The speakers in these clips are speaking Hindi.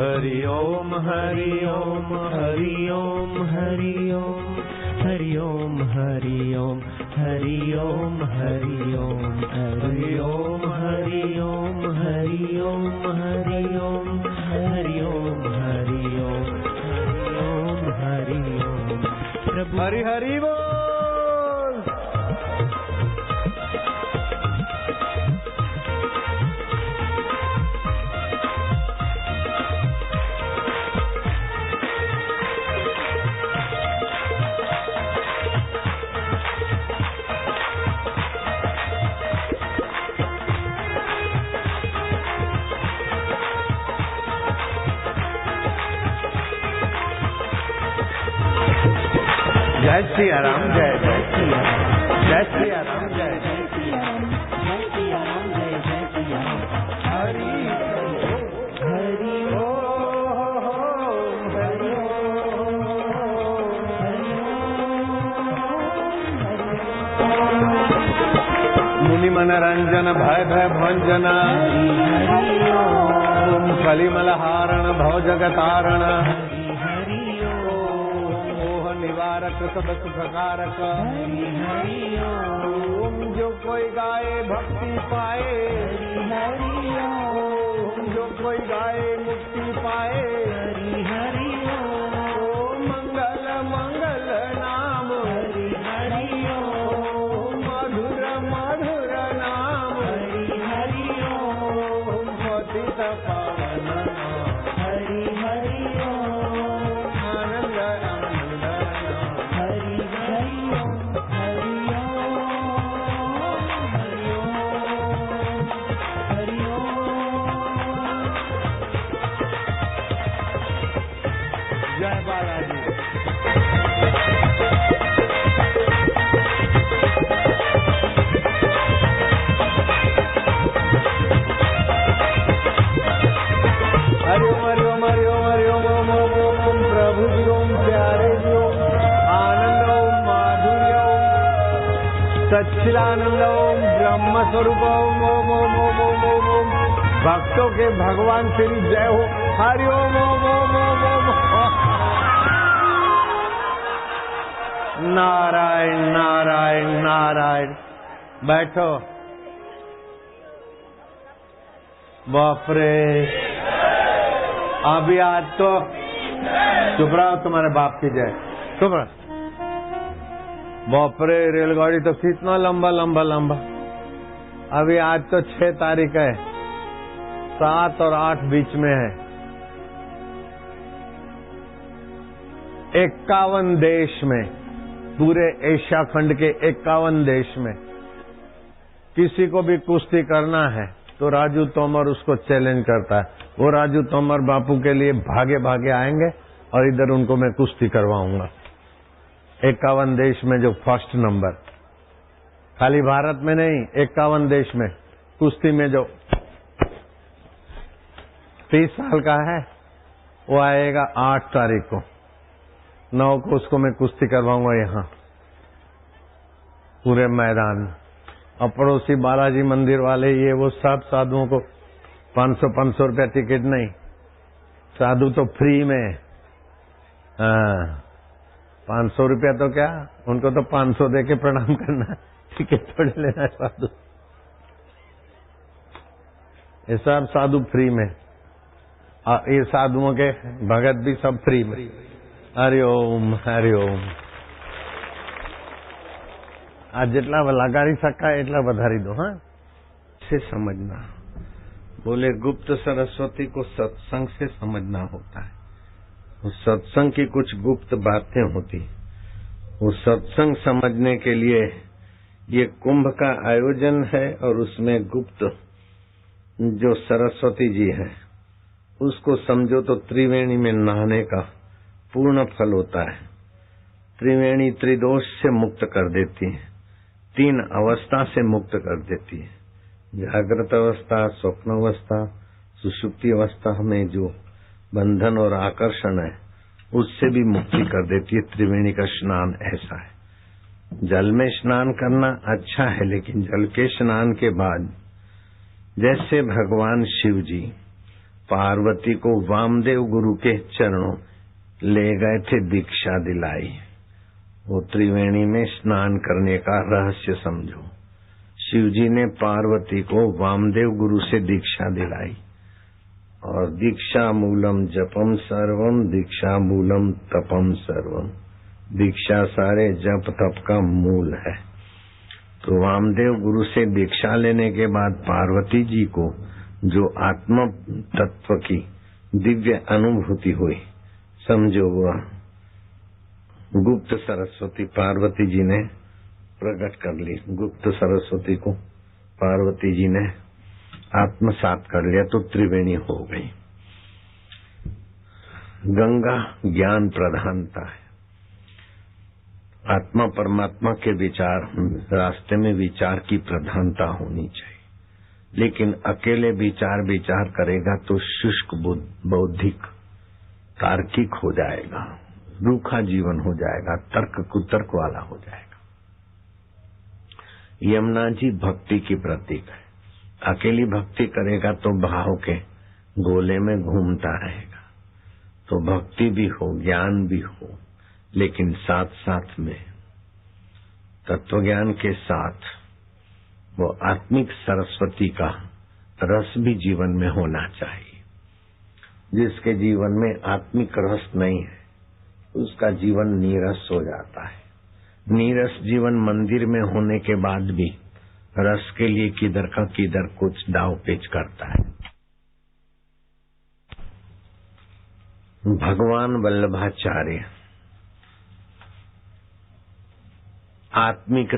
हरि ओम हरि ओम हरि ओम हरि ओम हरि ओम हरि ओम हरि ओम हरि ओम हरि ओम हरि ओम हरि ओम हरि ओम हरि ओम हरि ओम हरि ओम प्रभु हरि हरि बोल। जय सिया राम जय जय सिया राम जय सिया राम जय जय सिया राम जय सिया राम जय जय सिया राम हरि हरि ओम हरि ओम मुनि मनरंजन भय भय भंजन ओम कलिमलहारण भव जगतारण निवारक सब सुखकारक हरि हरि ओम। जो कोई गाए भक्ति पाए हरि ओम। जो कोई गाए मुक्ति पाए हरि हरि ओम। मंगल मंगल नाम हरि हरि ओम। मधुर मधुर नाम हरि हरि ओम। पतित पावन हरि हरि ओम। आनंद जय बालाजी। हरि ओम हरि ओम हरि ओम हरि ओम ओम ओम ओम ओम प्रभु जी ओम प्यारे जी ओम आनंद ओम माधुर्य ओम सच्चिदानंद ओम ब्रह्म स्वरूप ओम ओम ओम ओम ओम ओम ओम भक्तों के भगवान श्री जय हो। हरि ओम ओम ओम ओम ओम। नारायण नारायण नारायण। बैठो। बाप रे अभी आज तो चुप रहो, तुम्हारे बाप की जय। चुप रहो। बाप रे रेलगाड़ी तो कितना लंबा लंबा लंबा। अभी आज तो 6 तारीख है, 7 और 8 बीच में है। 51 देश में, पूरे एशिया खंड के 51 देश में किसी को भी कुश्ती करना है तो राजू तोमर उसको चैलेंज करता है। वो राजू तोमर बापू के लिए भागे भागे आएंगे और इधर उनको मैं कुश्ती करवाऊंगा। 51 देश में जो फर्स्ट नंबर, खाली भारत में नहीं, 51 देश में कुश्ती में जो 30 साल का है वो आएगा 8 तारीख को। 9 को उसको मैं कुश्ती करवाऊंगा यहाँ पूरे मैदान। और पड़ोसी बालाजी मंदिर वाले ये वो सब साधुओं को 500-500 रुपया टिकट नहीं, साधु तो फ्री में। 500 रुपया तो क्या, उनको तो 500 दे के प्रणाम करना, टिकट थोड़े लेना साधु। ये सब साधु फ्री में, और ये साधुओं के भगत भी सब फ्री में। हरि ओम हरि ओम। आज जितना लगाड़ी सका एटला વધારી दो। हाँ से समझना। बोले गुप्त सरस्वती को सत्संग से समझना होता है। उस सत्संग की कुछ गुप्त बातें होती, उस सत्संग समझने के लिए ये कुंभ का आयोजन है। और उसमें गुप्त जो सरस्वती जी है उसको समझो तो त्रिवेणी में नहाने का पूर्ण फल होता है। त्रिवेणी त्रिदोष से मुक्त कर देती है, 3 अवस्था से मुक्त कर देती है। जागृत अवस्था, स्वप्न अवस्था, सुषुप्ति अवस्था में जो बंधन और आकर्षण है उससे भी मुक्ति कर देती है। त्रिवेणी का स्नान ऐसा है। जल में स्नान करना अच्छा है, लेकिन जल के स्नान के बाद जैसे भगवान शिव जी पार्वती को वामदेव गुरु के चरणों ले गए थे, दीक्षा दिलाई। वो त्रिवेणी में स्नान करने का रहस्य समझो। शिवजी ने पार्वती को वामदेव गुरु से दीक्षा दिलाई और दीक्षा मूलम जपम सर्वम, दीक्षा मूलम तपम सर्वम। दीक्षा सारे जप तप का मूल है। तो वामदेव गुरु से दीक्षा लेने के बाद पार्वती जी को जो आत्म तत्व की दिव्य अनुभूति हुई, समझो वह गुप्त सरस्वती पार्वती जी ने प्रकट कर ली। गुप्त सरस्वती को पार्वती जी ने आत्मसात कर लिया तो त्रिवेणी हो गई। गंगा ज्ञान प्रधानता है। आत्मा परमात्मा के विचार, रास्ते में विचार की प्रधानता होनी चाहिए। लेकिन अकेले विचार करेगा तो शुष्क बौद्धिक तार्किक हो जाएगा, रूखा जीवन हो जाएगा, तर्क कुतर्क वाला हो जाएगा। यमुना जी भक्ति की प्रतीक है। अकेली भक्ति करेगा तो भाव के गोले में घूमता रहेगा। तो भक्ति भी हो, ज्ञान भी हो, लेकिन साथ साथ में तत्वज्ञान के साथ वो आत्मिक सरस्वती का रस भी जीवन में होना चाहिए। जिसके जीवन में आत्मिक रस नहीं है उसका जीवन नीरस हो जाता है। नीरस जीवन मंदिर में होने के बाद भी रस के लिए किधर का किधर कुछ दाव पेच करता है। भगवान वल्लभाचार्य आत्मिक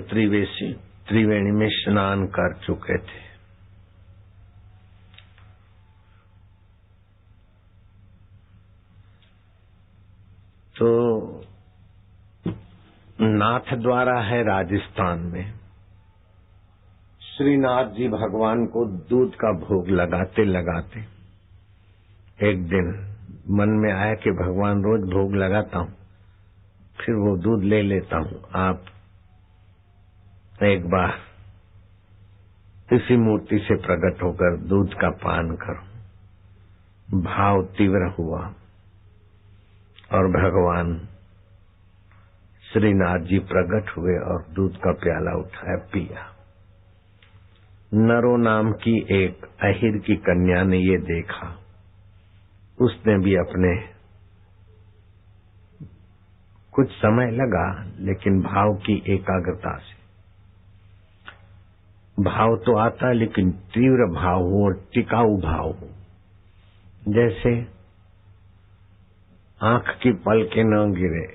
त्रिवेणी में स्नान कर चुके थे। तो नाथ द्वारा है राजस्थान में। श्रीनाथ जी भगवान को दूध का भोग लगाते लगाते एक दिन मन में आया कि भगवान रोज भोग लगाता हूँ, फिर वो दूध ले लेता हूँ, आप एक बार इसी मूर्ति से प्रकट होकर दूध का पान करो। भाव तीव्र हुआ और भगवान श्रीनाथ जी प्रकट हुए और दूध का प्याला उठाया, पिया। नरो नाम की एक अहिर की कन्या ने ये देखा, उसने भी अपने कुछ समय लगा लेकिन भाव की एकाग्रता से, भाव तो आता है लेकिन तीव्र भाव हो और टिकाऊ भाव हो। जैसे आंख की पलकें न गिरे,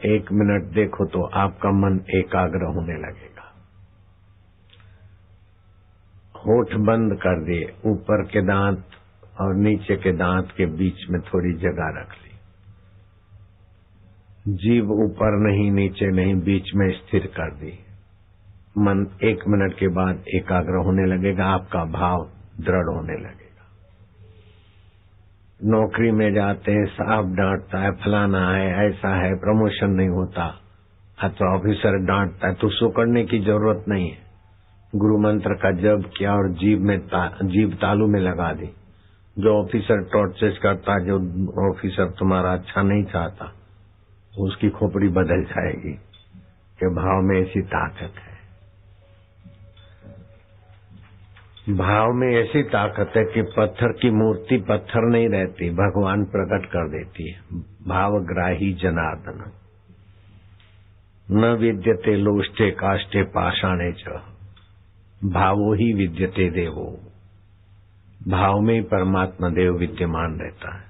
1 मिनट देखो तो आपका मन एकाग्र होने लगेगा। होठ बंद कर दिए, ऊपर के दांत और नीचे के दांत के बीच में थोड़ी जगह रख ली। जीभ ऊपर नहीं नीचे नहीं बीच में स्थिर कर दी। मन 1 मिनट के बाद एकाग्र होने लगेगा, आपका भाव दृढ़ होने लगेगा। नौकरी में जाते हैं, साहब डांटता है, फलाना है, ऐसा है, प्रमोशन नहीं होता, अथवा ऑफिसर डांटता है, तो सुकड़ने की जरूरत नहीं है। गुरु मंत्र का जप किया और जीभ तालू में लगा दी। जो ऑफिसर टॉर्चर करता, जो ऑफिसर तुम्हारा अच्छा नहीं चाहता, उसकी खोपड़ी बदल जाएगी कि भाव में ऐसी ताकत है। भाव में ऐसी ताकत है कि पत्थर की मूर्ति पत्थर नहीं रहती, भगवान प्रकट कर देती है। भावग्राही जनार्दन न विद्यते लोष्टे काष्ठे पाषाणे च, भावो ही विद्यते देवो। भाव में ही परमात्मा देव विद्यमान रहता है।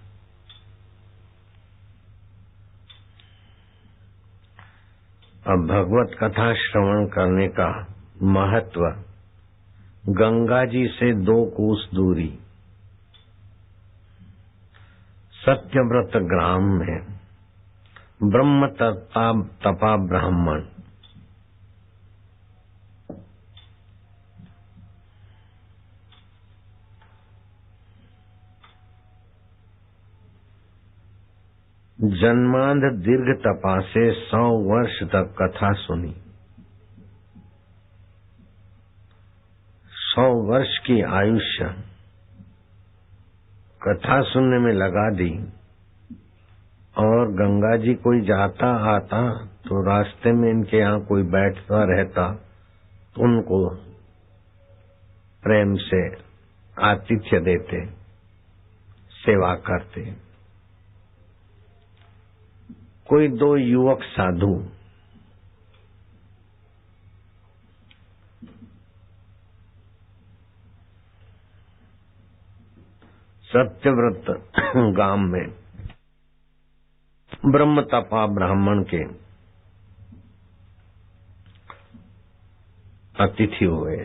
अब भगवत कथा श्रवण करने का महत्व, गंगा जी से 2 कोस दूरी सत्यव्रत ग्राम में ब्रह्म तपा ब्राह्मण जन्मांध दीर्घ तपा से 100 वर्ष तक कथा सुनी। 100 वर्ष की आयुष्य कथा सुनने में लगा दी और गंगा जी कोई जाता आता तो रास्ते में इनके यहाँ कोई बैठता रहता तो उनको प्रेम से आतिथ्य देते, सेवा करते। कोई दो युवक साधु सत्यव्रत गांव में ब्रह्म तपा ब्राह्मण के अतिथि हुए।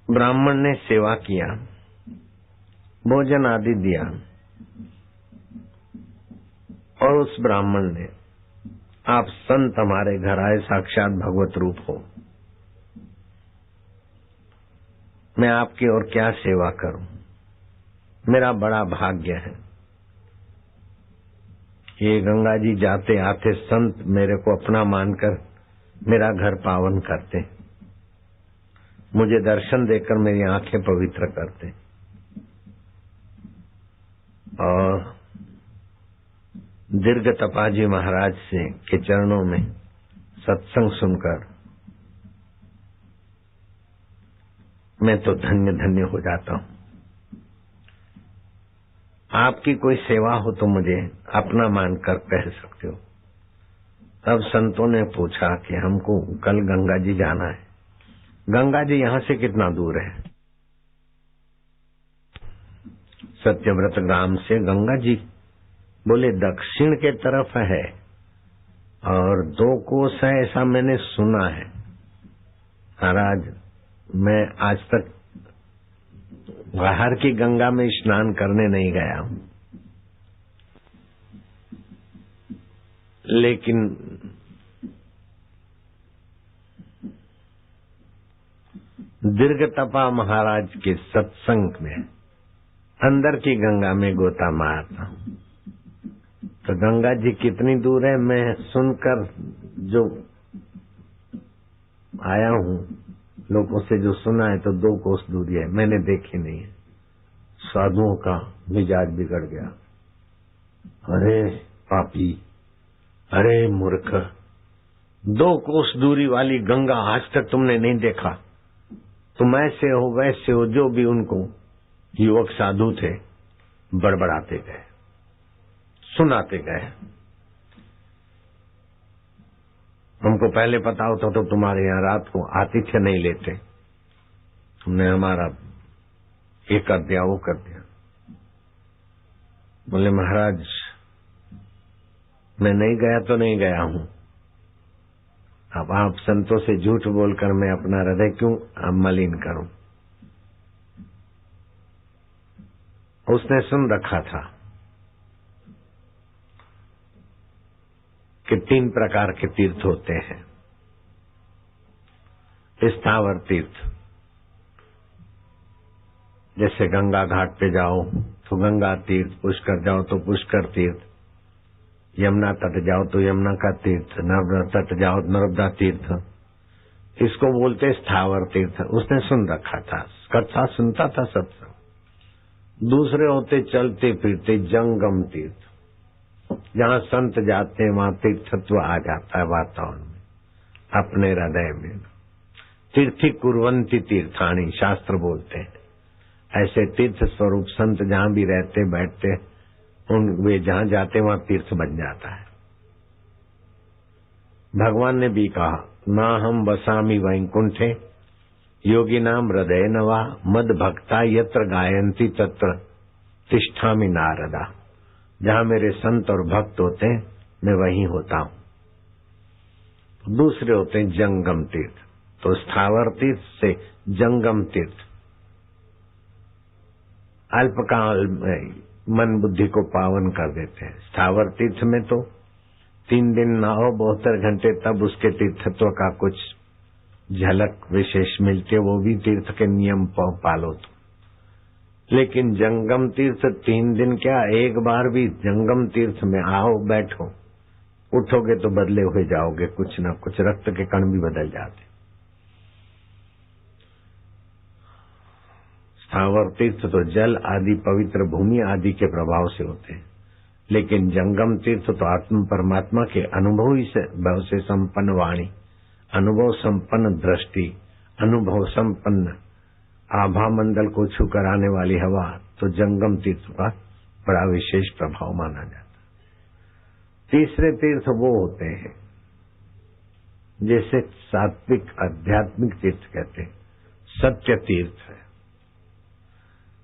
ब्राह्मण ने सेवा किया, भोजन आदि दिया और उस ब्राह्मण ने, आप संत हमारे घर आए, साक्षात भगवत रूप हो, मैं आपकी और क्या सेवा करूं, मेरा बड़ा भाग्य है। ये गंगा जी जाते आते संत मेरे को अपना मानकर मेरा घर पावन करते, मुझे दर्शन देकर मेरी आंखें पवित्र करते और दीर्घ तपाजी महाराज से के चरणों में सत्संग सुनकर मैं तो धन्य धन्य हो जाता हूं। आपकी कोई सेवा हो तो मुझे अपना मानकर कह सकते हो। तब संतों ने पूछा कि हमको कल गंगा जी जाना है। गंगा जी यहां से कितना दूर है? सत्यव्रत ग्राम से गंगा जी बोले दक्षिण के तरफ है और 2 कोस है, ऐसा मैंने सुना है। महाराज, मैं आज तक बाहर की गंगा में स्नान करने नहीं गया हूं, लेकिन दीर्घ तपा महाराज के सत्संग में अंदर की गंगा में गोता मारता हूं। तो गंगा जी कितनी दूर है मैं सुनकर जो आया हूं, लोगों से जो सुना है तो 2 कोस दूरी है, मैंने देखी नहीं है। साधुओं का मिजाज बिगड़ गया। अरे पापी, अरे मूर्ख, 2 कोस दूरी वाली गंगा आज तक तुमने नहीं देखा? तुम ऐसे हो वैसे हो, जो भी उनको युवक साधु थे बड़बड़ाते गए, सुनाते गए। हमको पहले पता होता तो तुम्हारे यहाँ रात को आतिथ्य नहीं लेते, तुमने हमारा ये कर दिया वो कर दिया। बोले महाराज, मैं नहीं गया तो नहीं गया हूं, अब आप संतों से झूठ बोलकर मैं अपना हृदय क्यों मलिन करूं? उसने सुन रखा था कि 3 प्रकार के तीर्थ होते हैं। स्थावर तीर्थ, जैसे गंगा घाट पे जाओ तो गंगा तीर्थ, पुष्कर जाओ तो पुष्कर तीर्थ, यमुना तट जाओ तो यमुना का तीर्थ, नर्मदा तट जाओ तो नर्मदा तीर्थ, इसको बोलते स्थावर तीर्थ। उसने सुन रखा था, कथा सुनता था सत्संग। दूसरे होते चलते फिरते जंगम तीर्थ, जहां संत जाते हैं वहां तीर्थत्व आ जाता है वातावरण में, अपने हृदय में। तीर्थी कुर्वंती तीर्थानी, शास्त्र बोलते हैं। ऐसे तीर्थ स्वरूप संत जहां भी रहते बैठते, उन वे जहां जाते वहां तीर्थ बन जाता है। भगवान ने भी कहा, ना हम बसामी वैकुंठे योगी नाम हृदय नवा मद भक्ता यत्र गायंती तत्र तिष्ठामि नारदा। जहां मेरे संत और भक्त होते हैं मैं वहीं होता हूं। दूसरे होते हैं जंगम तीर्थ, तो स्थावर तीर्थ से जंगम तीर्थ अल्पकाल में मन बुद्धि को पावन कर देते हैं। स्थावर तीर्थ में तो 3 दिन नहाओ 72 घंटे, तब उसके तीर्थत्व का कुछ झलक विशेष मिलती है, वो भी तीर्थ के नियम पालो तो। लेकिन जंगम तीर्थ 3 दिन क्या, एक बार भी जंगम तीर्थ में आओ बैठो, उठोगे तो बदले हुए जाओगे, कुछ न कुछ रक्त के कण भी बदल जाते। स्थावर तीर्थ तो जल आदि पवित्र भूमि आदि के प्रभाव से होते हैं, लेकिन जंगम तीर्थ तो आत्म परमात्मा के अनुभव से भाव से संपन्न वाणी, अनुभव संपन्न दृष्टि, अनुभव संपन्न आभा मंडल को छू कराने वाली हवा, तो जंगम तीर्थ का बड़ा विशेष प्रभाव माना जाता। तीसरे तीर्थ वो होते हैं जैसे सात्विक आध्यात्मिक तीर्थ कहते हैं। सत्य तीर्थ है,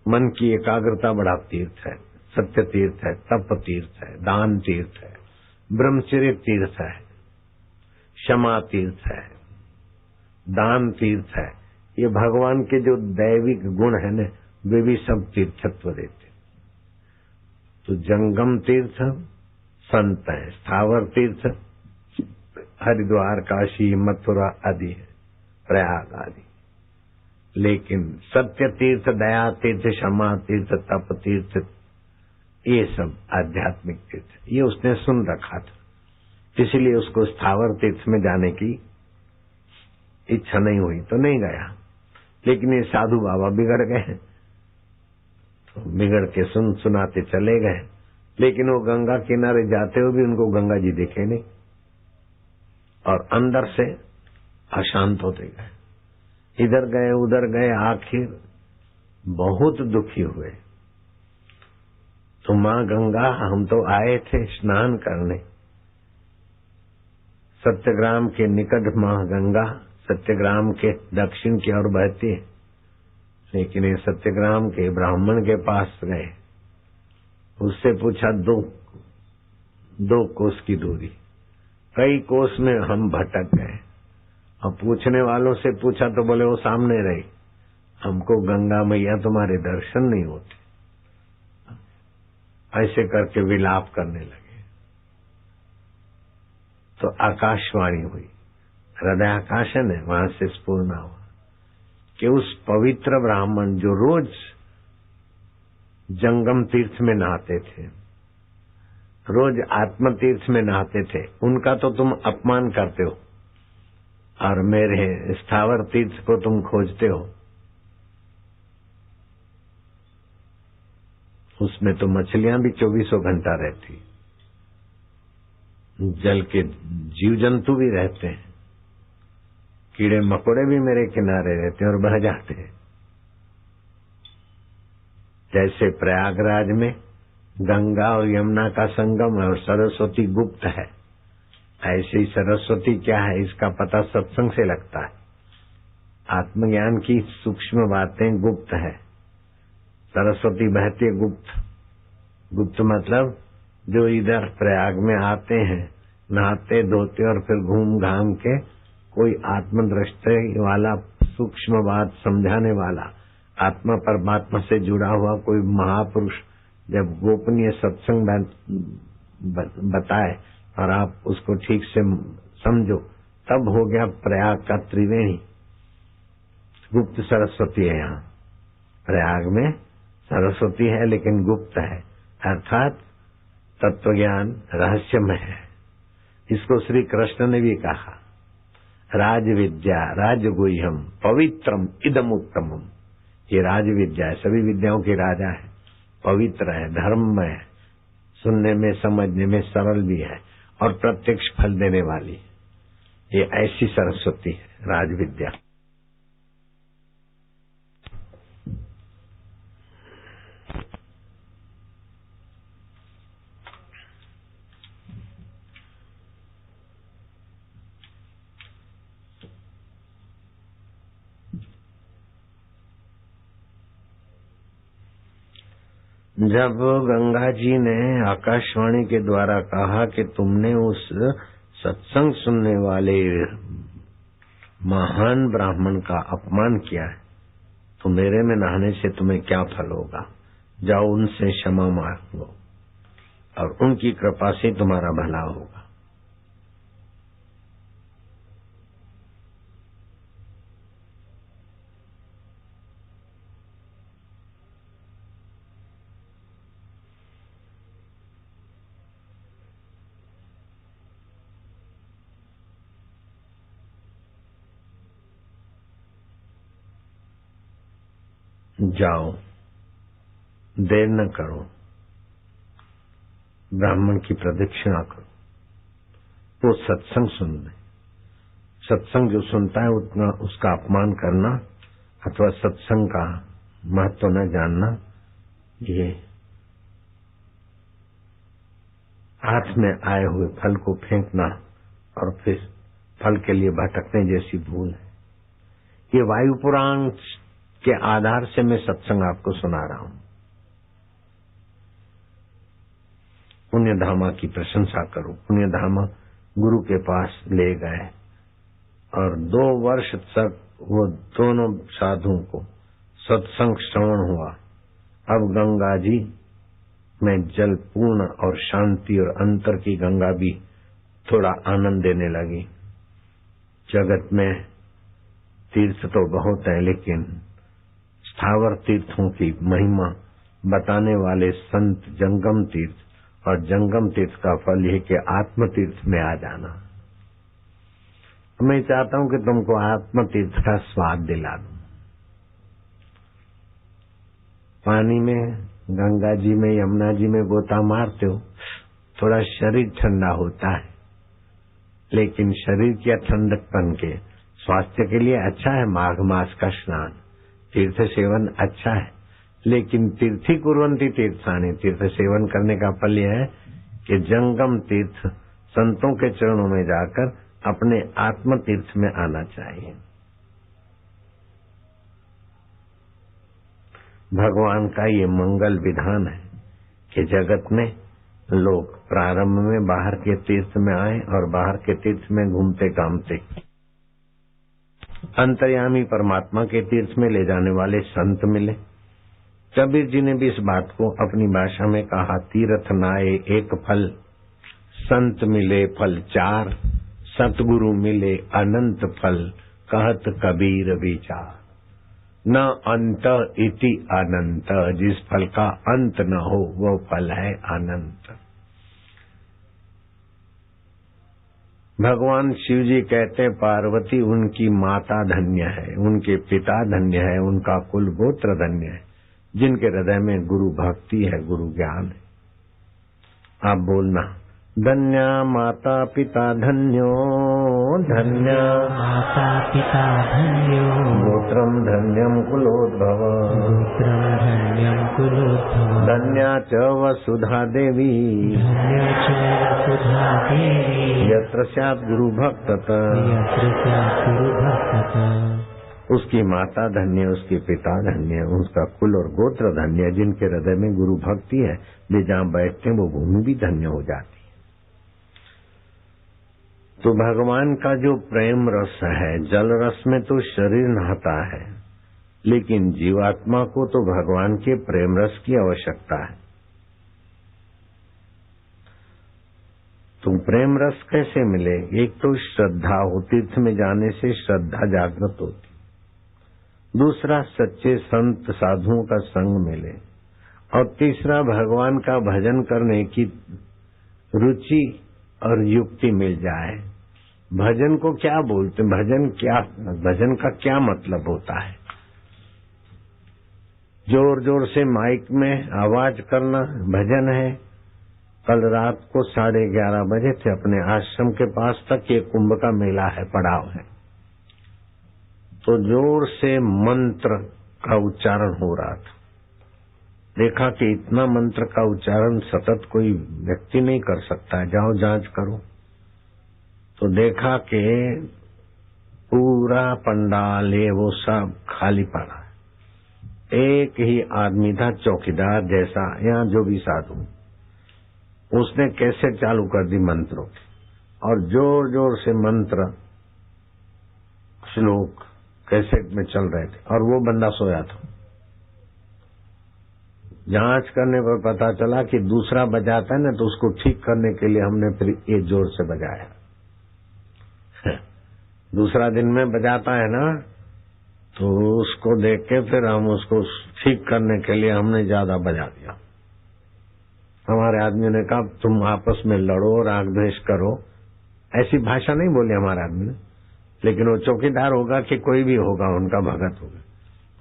मन की एकाग्रता बड़ा तीर्थ है, सत्य तीर्थ है, तप तीर्थ है, दान तीर्थ है, ब्रह्मचर्य तीर्थ है, क्षमा तीर्थ है, दान तीर्थ है। ये भगवान के जो दैविक गुण है न, वे भी सब तीर्थत्व देते। तो जंगम तीर्थ संत है, स्थावर तीर्थ हरिद्वार, काशी, मथुरा आदि है, प्रयाग आदि। लेकिन सत्य तीर्थ, दया तीर्थ, क्षमा तीर्थ, तप तीर्थ, ये सब आध्यात्मिक तीर्थ। ये उसने सुन रखा था, इसलिए उसको स्थावर तीर्थ में जाने की इच्छा नहीं हुई तो नहीं गया। लेकिन ये साधु बाबा बिगड़ गए, तो बिगड़ के सुनाते चले गए। लेकिन वो गंगा किनारे जाते हुए भी उनको गंगा जी दिखे नहीं और अंदर से अशांत होते गए। इधर गए उधर गए, आखिर बहुत दुखी हुए। तो माँ गंगा, हम तो आए थे स्नान करने। सत्यग्राम के निकट माँ गंगा सत्यग्राम के दक्षिण की ओर बहती है, लेकिन ये सत्यग्राम के ब्राह्मण के पास गए, उससे पूछा दो कोस की दूरी, कई कोस में हम भटक गए। और पूछने वालों से पूछा तो बोले वो सामने रही, हमको गंगा मैया तुम्हारे दर्शन नहीं होते। ऐसे करके विलाप करने लगे। तो आकाशवाणी हुई, हृदय आकाश है न, वहां से स्फूर्णा हुआ कि उस पवित्र ब्राह्मण जो रोज जंगम तीर्थ में नहाते थे, रोज आत्म तीर्थ में नहाते थे, उनका तो तुम अपमान करते हो और मेरे स्थावर तीर्थ को तुम खोजते हो। उसमें तो मछलियां भी 24 घंटा रहती, जल के जीव जंतु भी रहते हैं, कीड़े मकोड़े भी मेरे किनारे रहते हैं और बह जाते हैं। जैसे प्रयागराज में गंगा और यमुना का संगम है और सरस्वती गुप्त है, ऐसे ही सरस्वती क्या है इसका पता सत्संग से लगता है। आत्मज्ञान की सूक्ष्म बातें गुप्त है, सरस्वती बहती गुप्त। गुप्त मतलब जो इधर प्रयाग में आते हैं, नहाते धोते और फिर घूम घाम के कोई आत्मदृष्टि वाला सूक्ष्म बात समझाने वाला, आत्मा परमात्मा से जुड़ा हुआ कोई महापुरुष जब गोपनीय सत्संग बताए और आप उसको ठीक से समझो, तब हो गया प्रयाग का त्रिवेणी। गुप्त सरस्वती है यहाँ प्रयाग में, सरस्वती है लेकिन गुप्त है, अर्थात तत्वज्ञान रहस्यमय है। इसको श्री कृष्ण ने भी कहा, राज विद्या राजगुह्यम पवित्रम इदम उत्तमम। ये राज विद्या है, सभी विद्याओं की राजा है, पवित्र है, धर्ममय है, सुनने में समझने में सरल भी है और प्रत्यक्ष फल देने वाली। ये ऐसी सरस्वती है राज विद्या। जब गंगा जी ने आकाशवाणी के द्वारा कहा कि तुमने उस सत्संग सुनने वाले महान ब्राह्मण का अपमान किया है, तो मेरे में नहाने से तुम्हें क्या फल होगा? जाओ उनसे क्षमा मांगो और उनकी कृपा से तुम्हारा भला होगा। जाओ, देर न करो, ब्राह्मण की प्रदक्षिणा करो, वो सत्संग सुन ले। सत्संग जो सुनता है उतना उसका अपमान करना अथवा सत्संग का महत्व न जानना, ये हाथ में आए हुए फल को फेंकना और फिर फल के लिए भटकने जैसी भूल है। ये वायु पुराण के आधार से मैं सत्संग आपको सुना रहा हूं। पुण्यधामा की प्रशंसा करो। पुण्यधामा गुरु के पास ले गए और 2 वर्ष तक वो दोनों साधुओं को सत्संग श्रवण हुआ। अब गंगा जी में जल पूर्ण और शांति और अंतर की गंगा भी थोड़ा आनंद देने लगी। जगत में तीर्थ तो बहुत है, लेकिन स्थावर तीर्थों की महिमा बताने वाले संत जंगम तीर्थ और जंगम तीर्थ का फल यह कि आत्म तीर्थ में आ जाना। मैं चाहता हूं कि तुमको आत्म तीर्थ का स्वाद दिला दूं। पानी में, गंगा जी में, यमुना जी में गोता मारते हो, थोड़ा शरीर ठंडा होता है, लेकिन शरीर की ठंडकपन के स्वास्थ्य के लिए अच्छा है माघ मास का स्नान, तीर्थ सेवन अच्छा है। लेकिन तीर्थी कुर्वन्ति तीर्थानि, तीर्थ सेवन करने का फल यह है कि जंगम तीर्थ संतों के चरणों में जाकर अपने आत्म तीर्थ में आना चाहिए। भगवान का ये मंगल विधान है कि जगत में लोग प्रारंभ में बाहर के तीर्थ में आए और बाहर के तीर्थ में घूमते घामते अंतर्यामी परमात्मा के तीर्थ में ले जाने वाले संत मिले। कबीर जी ने भी इस बात को अपनी भाषा में कहा, तीर्थ नाए एक फल, संत मिले फल 4, सतगुरु मिले अनंत फल, कहत कबीर विचार। न अंत इति अनंत, जिस फल का अंत न हो वो फल है अनंत। भगवान शिव जी कहते हैं पार्वती उनकी माता धन्य है, उनके पिता धन्य है, उनका कुल गोत्र धन्य है, जिनके हृदय में गुरु भक्ति है, गुरु ज्ञान है। आप बोलना, धन्य माता पिता धन्यो, धन्य माता पिता धन्यो, गोत्रम धन्यम कुलोद्भव, गोत्रम धन्यम कुलोद्भव, धन्या च वसुधा देवी, धन्या च वसुधा देवी, यत्र स्यात् गुरु भक्तः, यत्र स्यात् गुरु भक्तः। उसकी माता धन्य, उसके पिता धन्य, उसका कुल और गोत्र धन्य, जिनके हृदय में गुरु भक्ति है, वे जहाँ बैठते हैं वो भूमि भी धन्य हो जाती है। तो भगवान का जो प्रेम रस है, जल रस में तो शरीर नहाता है, लेकिन जीवात्मा को तो भगवान के प्रेम रस की आवश्यकता है। तो प्रेम रस कैसे मिले? एक तो श्रद्धा हो, तीर्थ में जाने से श्रद्धा जागृत होती, दूसरा सच्चे संत साधुओं का संग मिले, और तीसरा भगवान का भजन करने की रुचि और युक्ति मिल जाए। भजन को क्या बोलते हैं? भजन का क्या मतलब होता है? जोर जोर से माइक में आवाज करना भजन है। कल रात को 11:30 बजे थे, अपने आश्रम के पास तक ये कुंभ का मेला है, पड़ाव है, तो जोर से मंत्र का उच्चारण हो रहा था। देखा कि इतना मंत्र का उच्चारण सतत कोई व्यक्ति नहीं कर सकता है, जाओ जांच करो। तो देखा कि पूरा पंडाल वो सब खाली पड़ा, एक ही आदमी था चौकीदार जैसा, यहाँ जो भी साधु, उसने कैसेट चालू कर दी मंत्रों की, और जोर जोर से मंत्र श्लोक कैसेट में चल रहे थे, और वो बंदा सोया था। जांच करने पर पता चला कि दूसरा बजाता है ना, तो उसको ठीक करने के लिए हमने फिर ये जोर से बजाया। दूसरा दिन में बजाता है ना, तो उसको देख के फिर हम उसको ठीक करने के लिए हमने ज्यादा बजा दिया। हमारे आदमी ने कहा तुम आपस में लड़ो, राग द्वेष करो, ऐसी भाषा नहीं बोली हमारे आदमी ने, लेकिन वो चौकीदार होगा कि कोई भी होगा, उनका भगत होगा,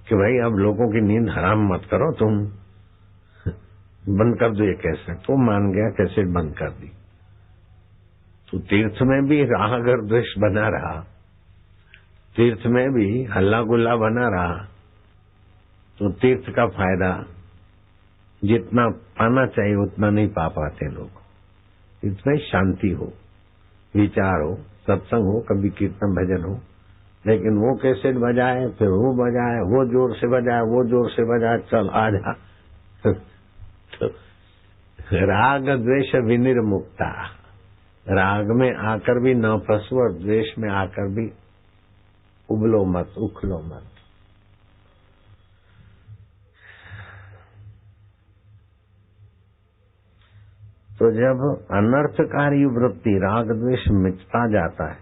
कि भाई अब लोगों की नींद हराम मत करो, तुम बंद कर दो ये कैसेट। तो मान गया, कैसेट बंद कर दी। तो तीर्थ में भी राग और द्वेष बना रहा, तीर्थ में भी हल्ला गुल्ला बना रहा। तो तीर्थ का फायदा जितना पाना चाहिए उतना नहीं पा पाते लोग। इसमें शांति हो, विचार हो, सत्संग हो, कभी कीर्तन भजन हो, लेकिन वो कैसेट बजाए, फिर वो बजाए, वो जोर से बजाए, वो जोर से बजाए, चल आ जा। तो राग द्वेष विनिर्मुक्ता, राग में आकर भी न फंसो और द्वेष में आकर भी उबलो मत, उखलो मत। तो जब अनर्थकारी वृत्ति राग द्वेष मिटता जाता है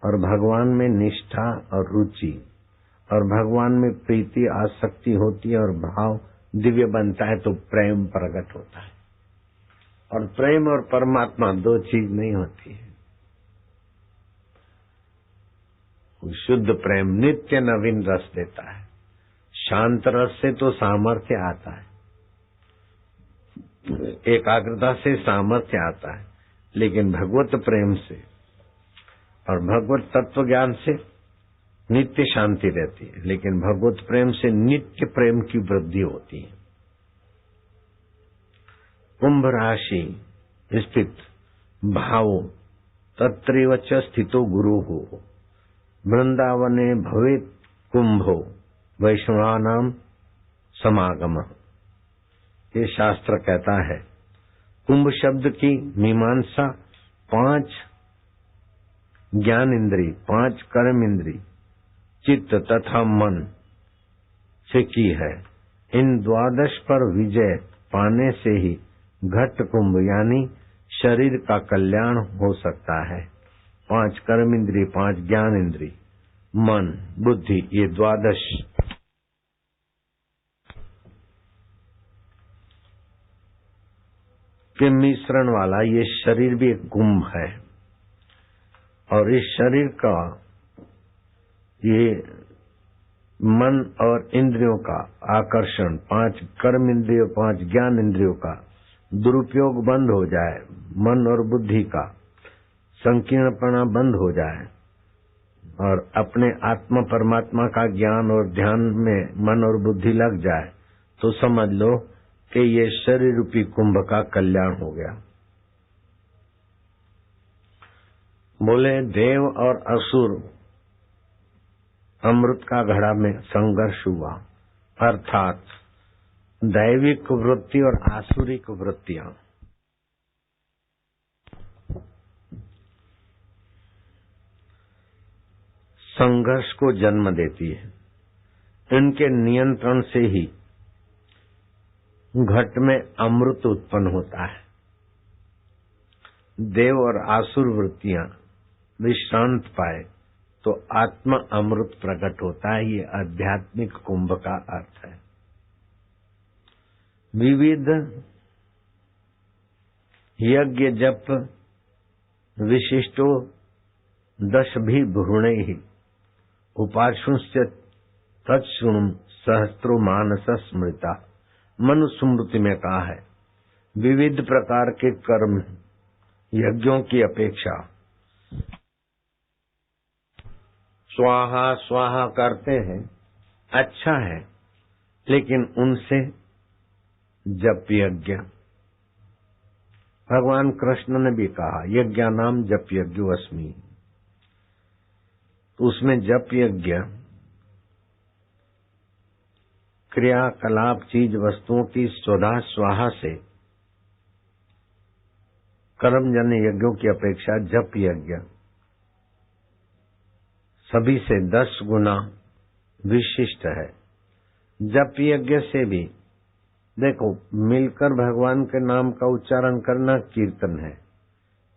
और भगवान में निष्ठा और रुचि और भगवान में प्रीति आसक्ति होती है और भाव दिव्य बनता है, तो प्रेम प्रकट होता है। और प्रेम और परमात्मा दो चीज नहीं होती है। शुद्ध प्रेम नित्य नवीन रस देता है। शांत रस से तो सामर्थ्य आता है, एकाग्रता से सामर्थ्य आता है, लेकिन भगवत प्रेम से और भगवत तत्व ज्ञान से नित्य शांति रहती है, लेकिन भगवत प्रेम से नित्य प्रेम की वृद्धि होती है। कुंभ राशि स्थित भावो तत्रैव च स्थितो गुरु हो, वृंदावने भवेत् कुंभो वैष्णवानाम समागम। ये शास्त्र कहता है कुंभ शब्द की मीमांसा 5 ज्ञान इंद्री, 5 कर्म इंद्री, चित्त तथा मन से की है। इन 12 पर विजय पाने से ही घट कुंभ यानी शरीर का कल्याण हो सकता है। 5 कर्म इंद्री, 5 ज्ञान इंद्री, मन, बुद्धि, ये 12 के मिश्रण वाला ये शरीर भी एक कुंभ है। और इस शरीर का ये मन और इंद्रियों का आकर्षण, 5 कर्म इंद्रियों, 5 ज्ञान इंद्रियों का दुरुपयोग बंद हो जाए, मन और बुद्धि का संकीर्णपना बंद हो जाए और अपने आत्मा परमात्मा का ज्ञान और ध्यान में मन और बुद्धि लग जाए, तो समझ लो कि ये शरीर रूपी कुंभ का कल्याण हो गया। बोले देव और असुर अमृत का घड़ा में संघर्ष हुआ, अर्थात दैविक वृत्ति और आसुरिक वृत्तियां संघर्ष को जन्म देती है। इनके नियंत्रण से ही घट में अमृत उत्पन्न होता है। देव और आसुर वृत्तियां विश्रांत पाए तो आत्मा अमृत प्रकट होता है। ये आध्यात्मिक कुंभ का अर्थ है। विविध यज्ञ जप विशिष्टो 10 भी भ्रूणे ही उपाशुंस्य तत्शृणु सहस्त्रो मानस स्मृता। मनुस्मृति में कहा है विविध प्रकार के कर्म यज्ञों की अपेक्षा स्वाहा स्वाहा करते हैं, अच्छा है, लेकिन उनसे जप यज्ञ, भगवान कृष्ण ने भी कहा यज्ञानाम जप यज्ञो अस्मि। उसमें जप यज्ञ क्रियाकलाप चीज वस्तुओं की स्वधा स्वाहा से कर्मजन्य यज्ञों की अपेक्षा जप यज्ञ सभी से 10 गुना विशिष्ट है। जप यज्ञ से भी देखो, मिलकर भगवान के नाम का उच्चारण करना कीर्तन है,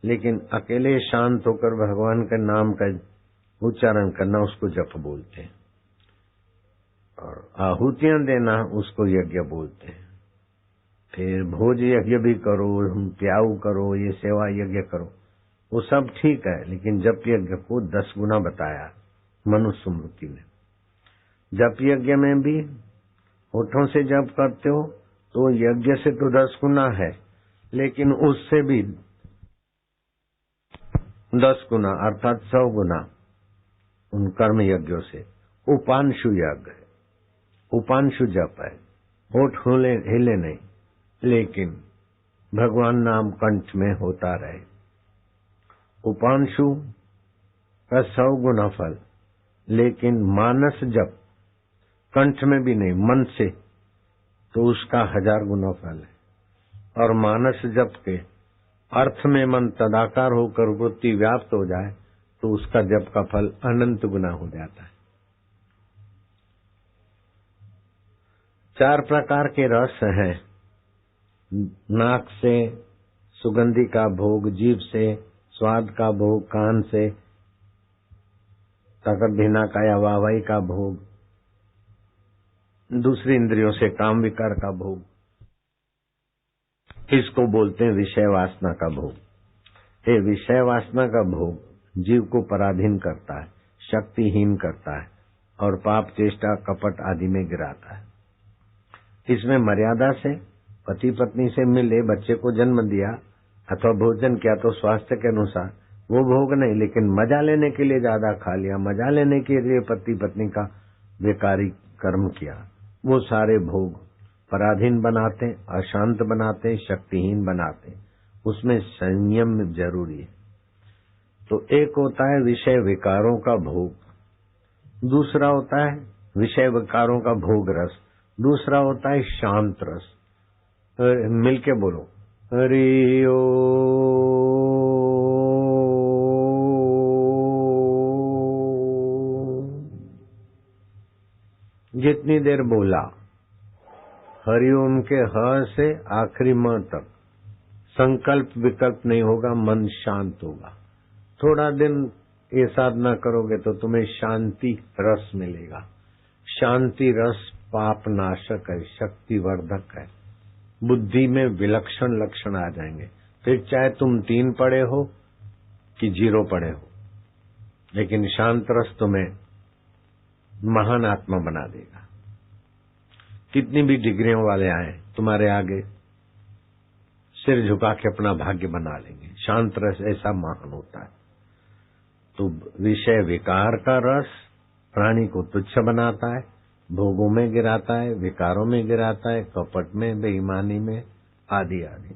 लेकिन अकेले शांत होकर भगवान के नाम का उच्चारण करना उसको जप बोलते हैं, और आहुतियां देना उसको यज्ञ बोलते हैं। फिर भोज यज्ञ भी करो, प्याऊ करो, ये सेवा यज्ञ करो, वो सब ठीक है, लेकिन जप यज्ञ को 10 गुना बताया मनुस्मृति ने। जप यज्ञ में भी होठों से जप करते हो तो यज्ञ से तो 10 गुना है, लेकिन उससे भी 10 गुना अर्थात 100 गुना उन कर्म यज्ञों से उपांशु यज्ञ है, उपांशु जप है। होठ हिले नहीं, लेकिन भगवान नाम कंठ में होता रहे। उपांशु का 100 गुना फल, लेकिन मानस जप कंठ में भी नहीं मन से तो उसका 1000 गुना फल है। और मानस जप के अर्थ में मन तदाकार होकर वृत्ति व्याप्त हो जाए तो उसका जप का फल अनंत गुना हो जाता है। 4 प्रकार के रस हैं, नाक से सुगंधि का भोग, जीभ से स्वाद का भोग, कान से तकत भिना का या वाहवाही का भोग, दूसरी इंद्रियों से काम विकार का भोग, इसको बोलते हैं विषय वासना का भोग। ये विषय वासना का भोग जीव को पराधीन करता है, शक्तिहीन करता है और पाप चेष्टा कपट आदि में गिराता है। इसमें मर्यादा से पति पत्नी से मिले, बच्चे को जन्म दिया अथवा भोजन किया तो स्वास्थ्य के अनुसार वो भोग नहीं, लेकिन मजा लेने के लिए ज्यादा खा लिया, मजा लेने के लिए पति पत्नी का बेकारी कर्म किया, वो सारे भोग पराधीन बनाते, अशांत बनाते, शक्तिहीन बनाते। उसमें संयम जरूरी है। तो एक होता है विषय विकारों का भोग, दूसरा होता है विषय विकारों का भोग रस, दूसरा होता है शांत रस। मिलके बोलो हरि ओम। जितनी देर बोला हरिओम के ह से आखिरी म तक संकल्प विकल्प नहीं होगा, मन शांत होगा। थोड़ा दिन ये साधना करोगे तो तुम्हें शांति रस मिलेगा। शांति रस पाप नाशक है, शक्ति वर्धक है, बुद्धि में विलक्षण लक्षण आ जाएंगे। फिर चाहे तुम 3 पढ़े हो कि 0 पढ़े हो, लेकिन शांत रस तुम्हें महान आत्मा बना देगा। कितनी भी डिग्रियों वाले आए तुम्हारे आगे सिर झुका के अपना भाग्य बना लेंगे। शांत रस ऐसा महान होता है। तो विषय विकार का रस प्राणी को तुच्छ बनाता है, भोगों में गिराता है, विकारों में गिराता है, कपट में, बेईमानी में आदि आदि।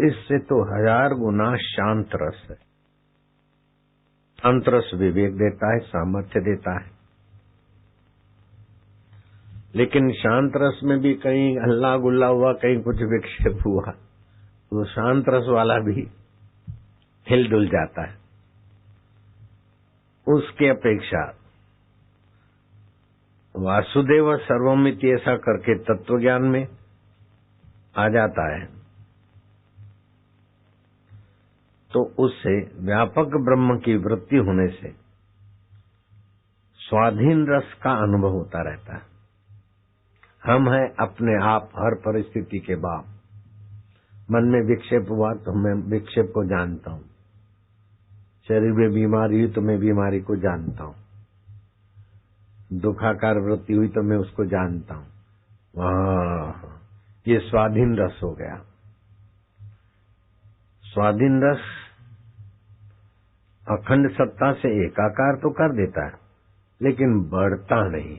इससे तो 1000 गुना शांत रस है। शांत रस विवेक देता है, सामर्थ्य देता है। लेकिन शांत रस में भी कहीं हल्ला गुल्ला हुआ, कहीं कुछ विक्षेप हुआ तो शांत रस वाला भी हिलडुल जाता है। उसके अपेक्षा वासुदेव सर्वमिति ऐसा करके तत्वज्ञान में आ जाता है तो उससे व्यापक ब्रह्म की वृत्ति होने से स्वाधीन रस का अनुभव होता रहता है। हम हैं अपने आप हर परिस्थिति के बाप। मन में विक्षेप हुआ तो मैं विक्षेप को जानता हूं, शरीर में बीमारी हुई तो मैं बीमारी को जानता हूं, दुखाकार वृत्ति हुई तो मैं उसको जानता हूं। ये स्वाधीन रस हो गया। स्वाधीन रस अखंड सत्ता से एकाकार तो कर देता है, लेकिन बढ़ता नहीं।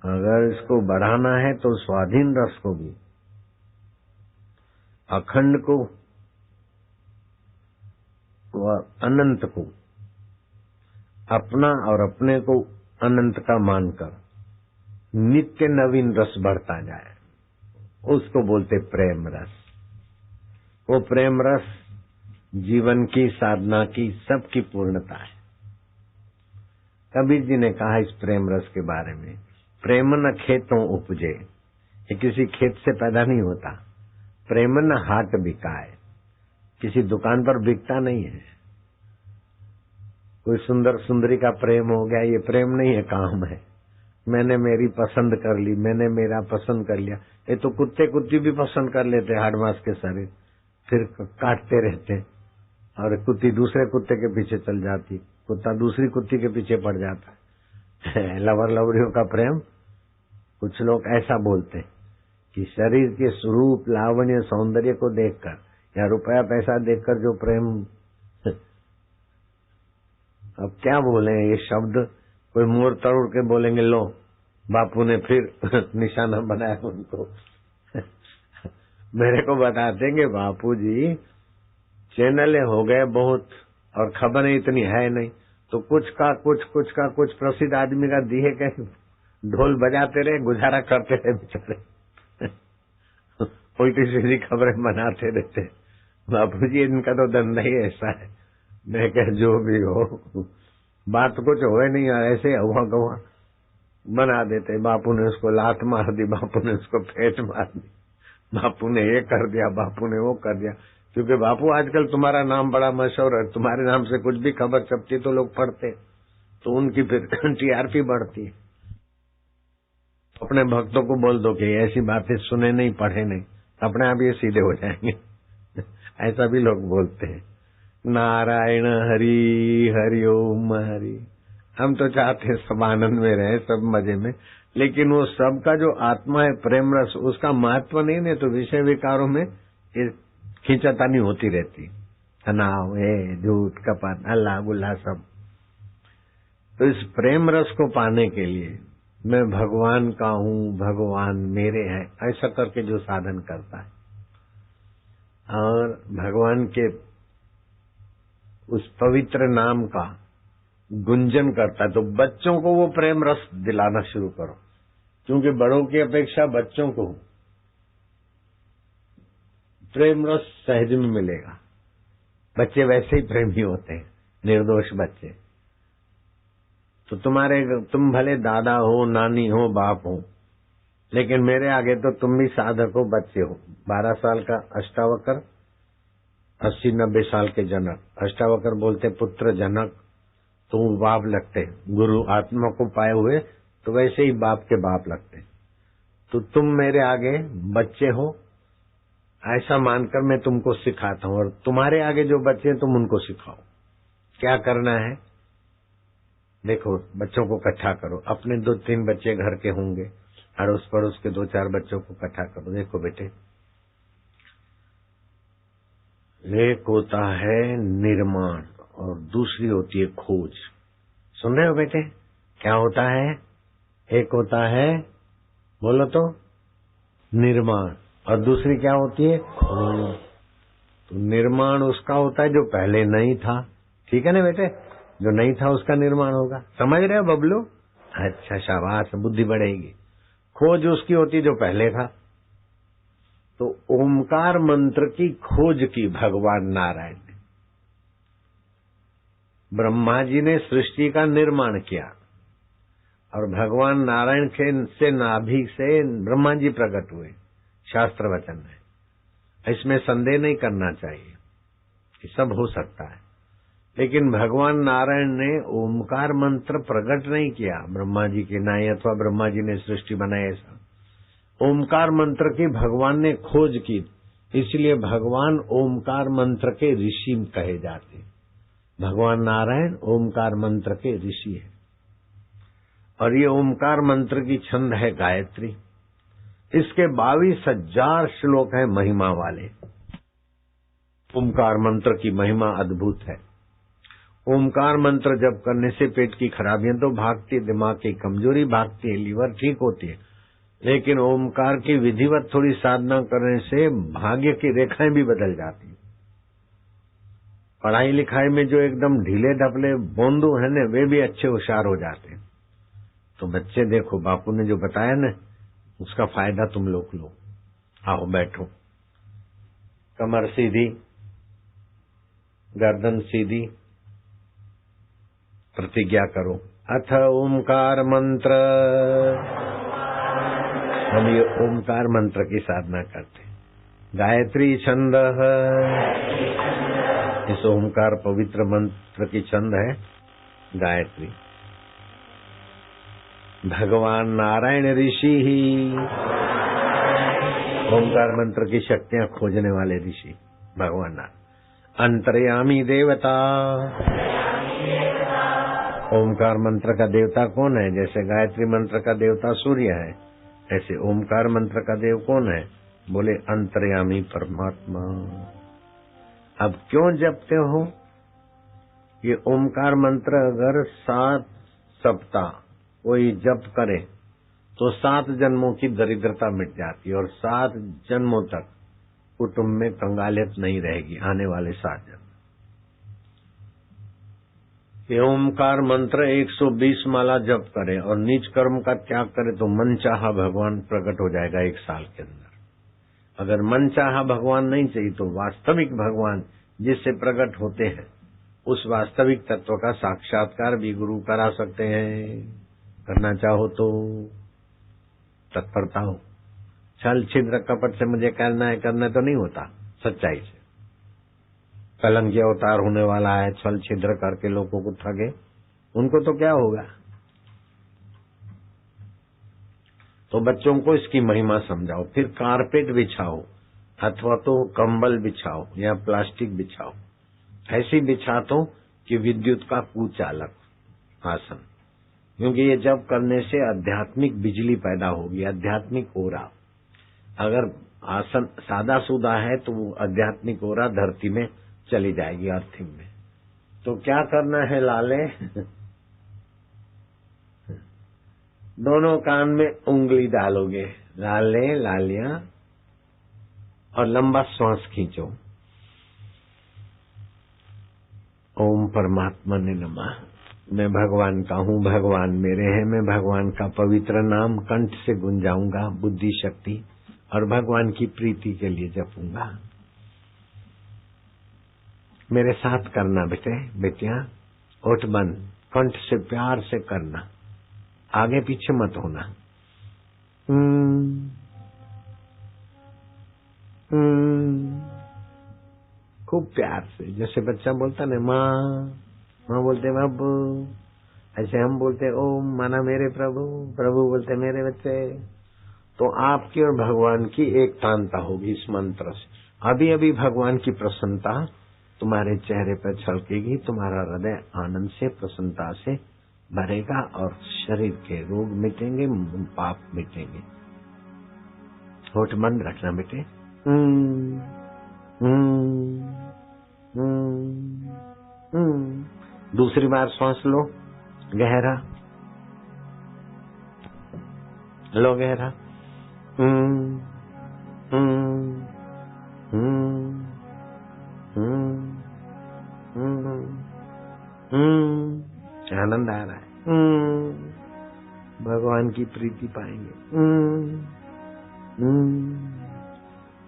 अगर इसको बढ़ाना है तो स्वाधीन रस को भी, अखंड को व अनंत को, अपना और अपने को अनंत का मानकर नित्य नवीन रस बढ़ता जाए, उसको बोलते प्रेम रस। वो प्रेम रस जीवन की, साधना की, सबकी पूर्णता है। कबीर जी ने कहा इस प्रेम रस के बारे में, प्रेम न खेतों उपजे, ये किसी खेत से पैदा नहीं होता। प्रेम न हाट बिकाए, किसी दुकान पर बिकता नहीं है। कोई सुंदर सुंदरी का प्रेम हो गया, ये प्रेम नहीं है, काम है। मैंने मेरी पसंद कर ली, मैंने मेरा पसंद कर लिया। ये तो कुत्ते कुत्ती भी पसंद कर लेते हाड़ मास के शरीर, फिर काटते रहते और कुत्ती दूसरे कुत्ते के पीछे चल जाती, कुत्ता दूसरी कुत्ती के पीछे पड़ जाता है। लवर लवरियों का प्रेम, कुछ लोग ऐसा बोलते हैं कि शरीर के स्वरूप, लावण्य, सौंदर्य को देखकर या रुपया पैसा देखकर जो प्रेम, अब क्या बोले ये शब्द, कोई मोर तोड़ के बोलेंगे, लो बापू ने फिर निशाना बनाया उनको। मेरे को बताते कि बापू जी चैनल हो गए बहुत और खबर इतनी है नहीं, तो कुछ का कुछ प्रसिद्ध आदमी का दिए के ढोल बजाते रहे, गुजारा करते रहे बेचारे। उल्टी सीधी खबरें बनाते रहते। बापू जी इनका तो धंधा ही ऐसा है। मैं कह जो भी हो, बात कुछ होए नहीं, ऐसे हुआ गवा बना देते। बापू ने उसको लात मार दी, बापू ने उसको फेंट मार दी, बापू ने ये कर दिया, बापू ने वो कर दिया। क्योंकि बापू आजकल तुम्हारा नाम बड़ा मशहूर है, तुम्हारे नाम से कुछ भी खबर छपती तो लोग पढ़ते, तो उनकी फिर टीआरपी बढ़ती है। अपने भक्तों को बोल दो कि ऐसी बातें सुने नहीं, पढ़े नहीं, अपने आप ये सीधे हो जाएंगे। ऐसा भी लोग बोलते हैं। नारायण हरि हरि ओम हरि। हम तो चाहते हैं सब आनंद में रहे, सब मजे में, लेकिन वो सब का जो आत्मा है प्रेम रस, उसका महत्व नहीं है तो विषय विकारों में खींचातानी होती रहती, तनाव है, झूठ कपट, अल्लाह गुल्ला सब। तो इस प्रेम रस को पाने के लिए मैं भगवान का हूँ, भगवान मेरे है, ऐसा करके जो साधन करता है और भगवान के उस पवित्र नाम का गुंजन करता है, तो बच्चों को वो प्रेम रस दिलाना शुरू करो, क्योंकि बड़ों की अपेक्षा बच्चों को प्रेम रस सहज में मिलेगा। बच्चे वैसे ही प्रेमी होते हैं, निर्दोष बच्चे। तो तुम भले दादा हो, नानी हो, बाप हो, लेकिन मेरे आगे तो तुम भी साधक हो, बच्चे हो। 12 साल का अष्टावकर, 80-90 साल के जनक। अष्टावकर बोलते पुत्र जनक, तो बाप लगते। गुरु आत्मा को पाए हुए तो वैसे ही बाप के बाप लगते। तो तुम मेरे आगे बच्चे हो, ऐसा मानकर मैं तुमको सिखाता हूँ, और तुम्हारे आगे जो बच्चे हैं तुम उनको सिखाओ क्या करना है। देखो बच्चों को इकट्ठा करो, अपने 2-3 बच्चे घर के होंगे, अड़ोस पड़ोस के 2-4 बच्चों को इकट्ठा करो। देखो बेटे, एक होता है निर्माण और दूसरी होती है खोज। सुन रहे हो बेटे? क्या होता है? एक होता है, बोलो तो, निर्माण, और दूसरी क्या होती है? खोज। तो निर्माण उसका होता है जो पहले नहीं था, ठीक है ना बेटे? जो नहीं था उसका निर्माण होगा। समझ रहे हो बबलू? अच्छा शाबाश, बुद्धि बढ़ेगी। खोज उसकी होती जो पहले था। तो ओमकार मंत्र की खोज की भगवान नारायण ने। ब्रह्मा जी ने सृष्टि का निर्माण किया और भगवान नारायण के से नाभि से ब्रह्मा जी प्रकट हुए, शास्त्र वचन है। इसमें संदेह नहीं करना चाहिए कि सब हो सकता है, लेकिन भगवान नारायण ने ओमकार मंत्र प्रकट नहीं किया ब्रह्मा जी के नाई, अथवा ब्रह्मा जी ने सृष्टि बनाई। ऐसा ओमकार मंत्र की भगवान ने खोज की, इसलिए भगवान ओमकार मंत्र के ऋषि कहे जाते। भगवान नारायण ओमकार मंत्र के ऋषि है, और ये ओमकार मंत्र की छंद है गायत्री। इसके 22,000 श्लोक है महिमा वाले। ओमकार मंत्र की महिमा अद्भुत है। ओमकार मंत्र जब करने से पेट की खराबियां तो भागती, दिमाग की कमजोरी भागती है, लीवर ठीक होती है, लेकिन ओमकार की विधिवत थोड़ी साधना करने से भाग्य की रेखाएं भी बदल जाती। पढ़ाई लिखाई में जो एकदम ढीले ढपले बोंदू है न, वे भी अच्छे होशियार हो जाते। तो बच्चे देखो, बापू ने जो बताया न, उसका फायदा तुम लोग लो। आओ बैठो, कमर सीधी, गर्दन सीधी, प्रतिज्ञा करो। अथ ओमकार मंत्र। हम ये ओमकार मंत्र की साधना करते। गायत्री छंद, इस ओमकार पवित्र मंत्र की छंद है गायत्री। भगवान नारायण ऋषि ही ओमकार मंत्र की शक्तियां खोजने वाले ऋषि भगवान नारायण। अंतर्यामी देवता, ओमकार मंत्र का देवता कौन है? जैसे गायत्री मंत्र का देवता सूर्य है, ऐसे ओमकार मंत्र का देव कौन है? बोले अंतर्यामी परमात्मा। अब क्यों जपते हो? ये ओमकार मंत्र अगर 7 सप्ताह कोई जप करे तो 7 जन्मों की दरिद्रता मिट जाती है और 7 जन्मों तक कुटुंब में कंगालियत नहीं रहेगी। आने वाले 7 जन्म ये ओमकार मंत्र 120 माला जप करे और नीच कर्म का त्याग करे तो मनचाहा भगवान प्रकट हो जाएगा 1 साल के अंदर। अगर मनचाहा भगवान नहीं चाहिए तो वास्तविक भगवान जिससे प्रकट होते हैं उस वास्तविक तत्व का साक्षात्कार भी गुरु करा सकते हैं। करना चाहो तो तत्परता हो। छल छिद्र कपट से मुझे करना है तो नहीं होता। सच्चाई से कलंकी अवतार होने वाला है, छल छिद्र करके लोगों को ठगे, उनको तो क्या होगा। तो बच्चों को इसकी महिमा समझाओ, फिर कारपेट बिछाओ अथवा तो कंबल बिछाओ या प्लास्टिक बिछाओ, ऐसी बिछा दो कि विद्युत का कुचालक आसन, क्योंकि ये जब करने से आध्यात्मिक बिजली पैदा होगी, आध्यात्मिक ओरा। अगर आसन सादा सूदा है तो वो आध्यात्मिक ओरा धरती में चली जाएगी, अर्थिंग में। तो क्या करना है लाले? दोनों कान में उंगली डालोगे, लाले लालिया, और लंबा श्वास खींचो। ओम परमात्मा ने नमः। मैं भगवान का हूँ, भगवान मेरे हैं। मैं भगवान का पवित्र नाम कंठ से गुंजाऊंगा, बुद्धि शक्ति, और भगवान की प्रीति के लिए जपूंगा। मेरे साथ करना बेटिया, ओठ बंद, कंठ से प्यार से करना, आगे पीछे मत होना। खूब प्यार से, जैसे बच्चा बोलता ना माँ, माँ बोलते बाबू, ऐसे हम बोलते ओम, माना मेरे प्रभु, प्रभु बोलते मेरे बच्चे। तो आपकी और भगवान की एक तानता होगी इस मंत्र से। अभी अभी भगवान की प्रसन्नता तुम्हारे चेहरे पर छलकेगी, तुम्हारा हृदय आनंद से, प्रसन्नता से भरेगा और शरीर के रोग मिटेंगे, पाप मिटेंगे। होठ बंद रखना बेटे। दूसरी बार सांस लो, गहरा लो, गहरा। आनंद आ रहा है, भगवान की प्रीति पाएंगे।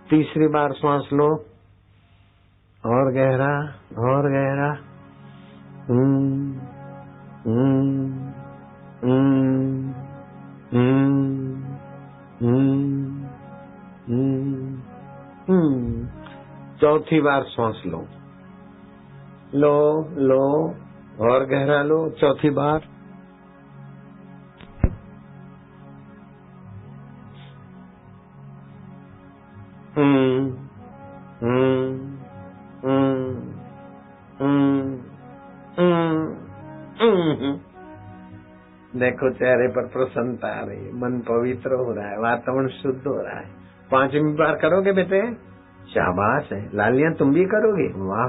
तीसरी बार सांस लो, और गहरा, और गहरा। चौथी बार सांस लो, लो लो, और गहरा लो, चौथी बार। देखो चेहरे पर प्रसन्नता आ रही है, मन पवित्र हो रहा है, वातावरण शुद्ध हो रहा है। 5वीं बार करोगे बेटे? शाबाश है। लालियां तुम भी करोगे? वाह।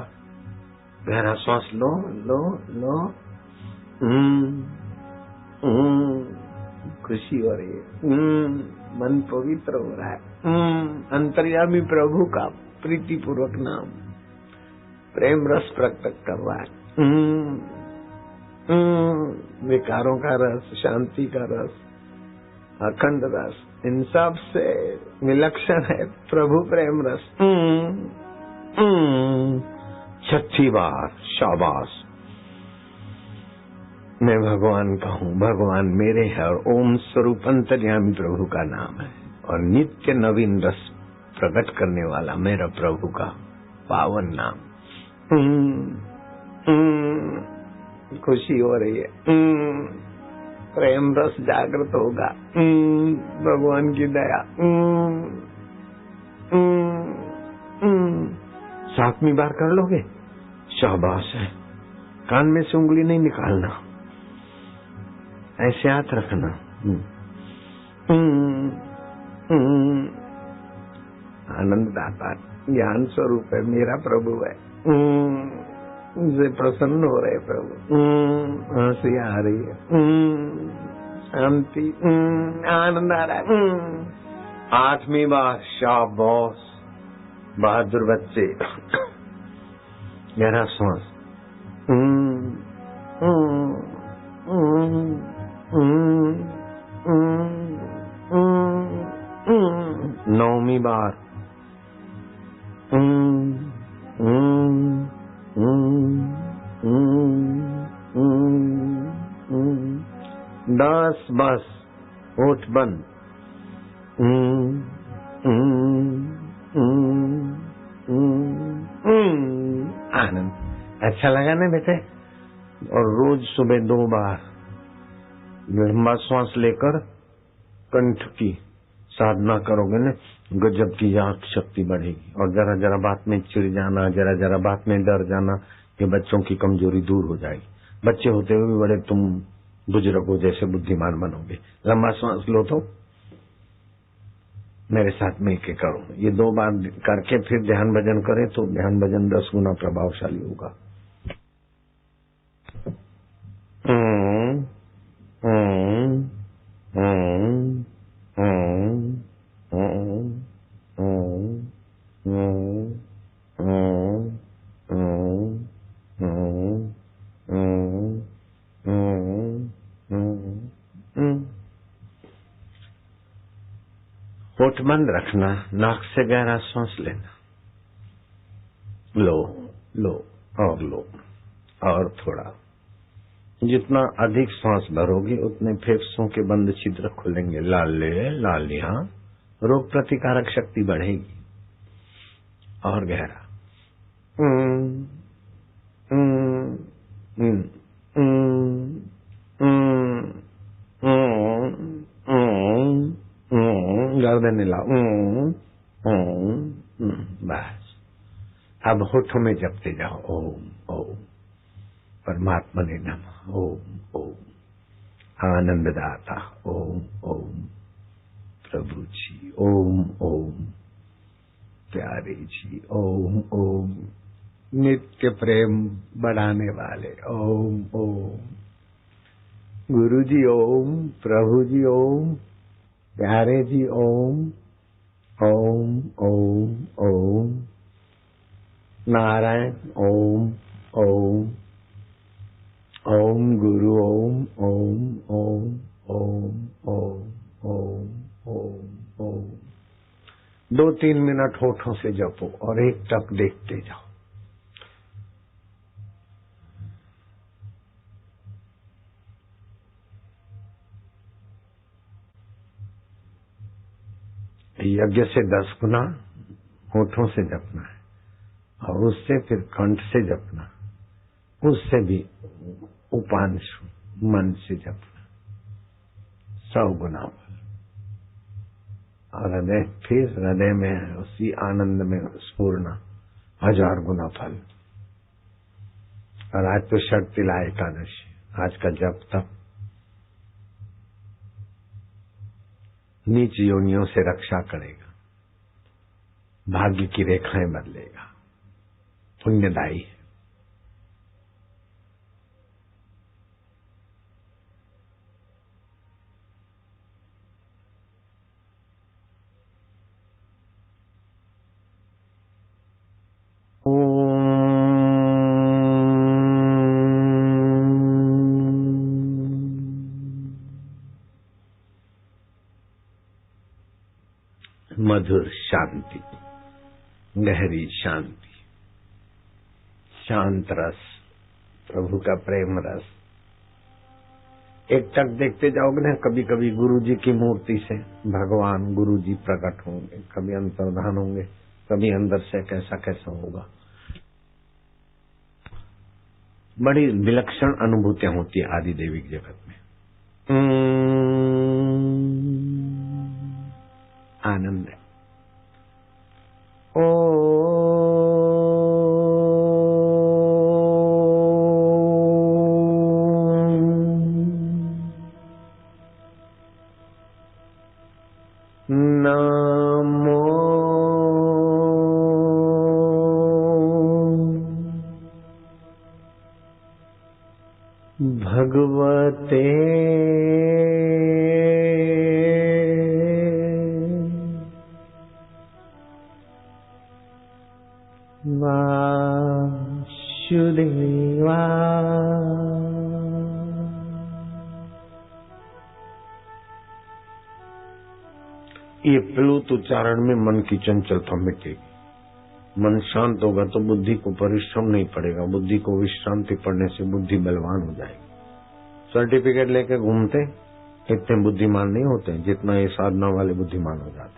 गहरा सांस लो, लो लो। खुशी हो रही है, मन पवित्र हो रहा है। अंतर्यामी प्रभु का प्रीति पूर्वक नाम, प्रेम रस प्रकट कर रहा है। विकारों का रस, शांति का रस, अखंड रस, इन सब से विलक्षण है प्रभु प्रेम रस। 6ठी बार, शाबाश। मैं भगवान का हूँ, भगवान मेरे है, और ओम स्वरूप अंतर्यामी प्रभु का नाम है, और नित्य नवीन रस प्रकट करने वाला मेरा प्रभु का पावन नाम। खुशी हो रही है, प्रेम रस जागृत होगा, भगवान की दया। 7वीं बार कर लोगे? शाबाश है। कान में से उंगली नहीं निकालना, ऐसे हाथ रखना। आनंद दाता ज्ञान स्वरूप है, मेरा प्रभु है, मुझे प्रसन्न हो रहे प्रभु, हंसी आ रही है, शांति, आनंद आ रहा है। 8वीं बार शाबाश, बहादुर बच्चे। गहरा सांस। 9वीं बार। 10 बस, होठ बंद। आनंद। अच्छा लगा ना बेटे? और रोज सुबह 2 बार लंबा श्वास लेकर कंठ की साधना करोगे ना, गजब की याद शक्ति बढ़ेगी। और जरा जरा बात में चिढ़ जाना, जरा जरा बात में डर जाना, ये बच्चों की कमजोरी दूर हो जाएगी। बच्चे होते हुए भी बड़े तुम बुजुर्गों जैसे बुद्धिमान बनोगे। लंबा श्वास लो तो मेरे साथ मिलके करो। ये 2 बार करके फिर ध्यान भजन करें तो ध्यान भजन 10 गुना प्रभावशाली होगा। होठ बंद रखना, नाक से गहरा सांस लेना। लो लो और लो, और थोड़ा। जितना अधिक सांस भरोगे उतने फेफड़ों के बंद छिद्र खुलेंगे। लालिया, रोग प्रतिकारक शक्ति बढ़ेगी। और गहरा। गर्दन हिलाओ। बस अब होठों में जपते जाओ। ओम ओम परमात्मा ने नमः। ओम ओम आनंददाता। ओम ओम प्रभु जी। ओम ओम प्यारे जी। ओम ओम नित्य प्रेम बढ़ाने वाले। ओम ओम गुरु जी। ओम प्रभु जी। ओम प्यारे जी। ओम ओम ओम ओम नारायण। ओम ओम ओम गुरु। ओम ओम ओम ओम ओम ओम ओम ओम। 2-3 मिनट होठों से जपो और एक टक देखते जाओ। यज्ञ से 10 गुना होठों से जपना है, और उससे फिर कंठ से जपना, उससे भी उपांशु मन से जपना, 100 गुना फल। और हृदय, फिर हृदय में उसी आनंद में स्फूर्णा, 1000 गुना फल। और आज तो षटतिला एकादशी, आज का जप तप नीच योनियों से रक्षा करेगा, भाग्य की रेखाएं बदलेगा, पुण्यदायी है। मधुर शांति, गहरी शांति, शांत रस, प्रभु का प्रेम रस। एक टक देखते जाओगे ना, कभी कभी गुरु जी की मूर्ति से भगवान गुरु जी प्रकट होंगे, कभी अंतर्धान होंगे, कभी अंदर से कैसा कैसा होगा। बड़ी विलक्षण अनुभूतियां होती है आदि दैविक जगत में। आनंद है। भगवते वासुदेवा ये प्लुत उच्चारण में मन की चंचलता मिटेगी। मन शांत होगा तो बुद्धि को परिश्रम नहीं पड़ेगा। बुद्धि को विश्रांति पड़ने से बुद्धि बलवान हो जाएगी। सर्टिफिकेट लेके घूमते इतने बुद्धिमान नहीं होते जितना ये साधना वाले बुद्धिमान हो जाते।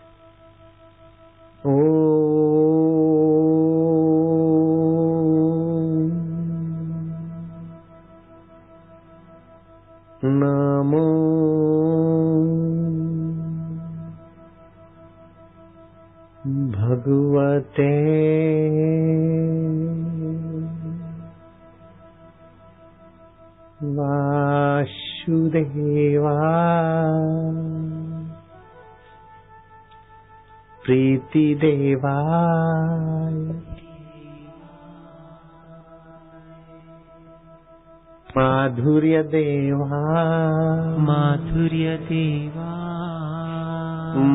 ओ नमो भगवते वासुदेवा प्रीतिदेवाय माधुर्यदेवा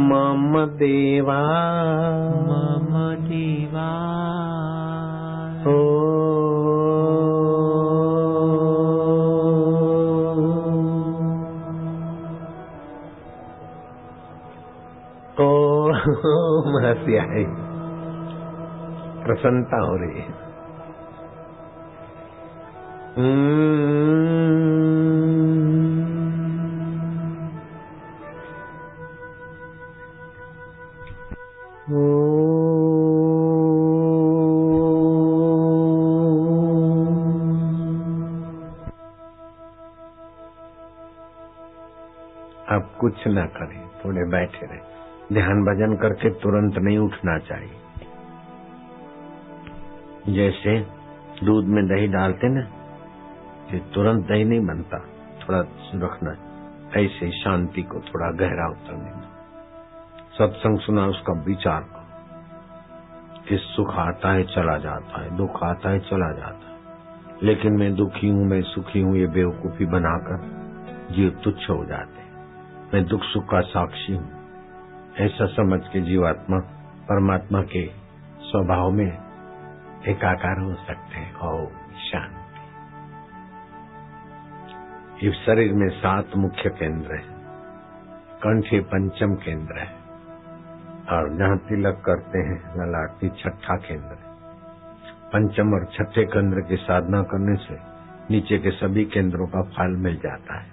मम देवा ओ हंसी आई, प्रसन्नता हो रही है। अब कुछ ना करें, थोड़े बैठे रहे। ध्यान भजन करके तुरंत नहीं उठना चाहिए। जैसे दूध में दही डालते ना, कि तुरंत दही नहीं बनता, थोड़ा रखना। ऐसे शांति को थोड़ा गहरा उतरने में सत्संग सुना, उसका विचार करो कि सुख आता है चला जाता है, दुख आता है चला जाता है, लेकिन मैं दुखी हूँ, मैं सुखी हूँ, ये बेवकूफी बनाकर जीव तुच्छ हो जाते। मैं दुख सुख का साक्षी हूँ, ऐसा समझ के जीवात्मा परमात्मा के स्वभाव में एकाकार हो सकते हैं। ओम शांति। इस शरीर में 7 मुख्य केंद्र है, कंठे पंचम केंद्र है, और जहाँ तिलक करते हैं ललाटी 6ठा केंद्र है। पंचम और 6ठे केंद्र की साधना करने से नीचे के सभी केंद्रों का फल मिल जाता है।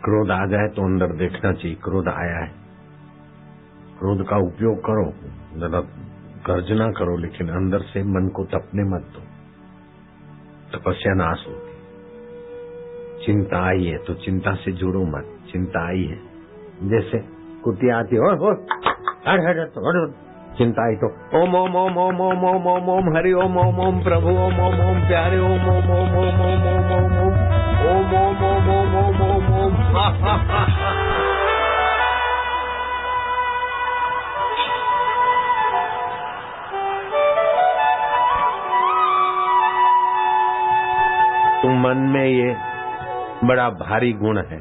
क्रोध आ जाए तो अंदर देखना चाहिए क्रोध आया है। क्रोध का उपयोग करो, जरा गर्जना करो, लेकिन अंदर से मन को तपने मत दो, तपस्या नाश होती। चिंता आई है तो चिंता से जुड़ो मत। चिंता आई है जैसे कुतिया आती है, चिंता आई तो ओम ओम ओम ओम ओम ओम ओम ओम हरि ओम ओम ओम प्रभु ओम ओम ओम प्यारे ओम ओम ओम ओम ओम ओम ओम ओम ओम ओम ओम ओम ओम ओम ओम। तो मन में ये बड़ा भारी गुण है।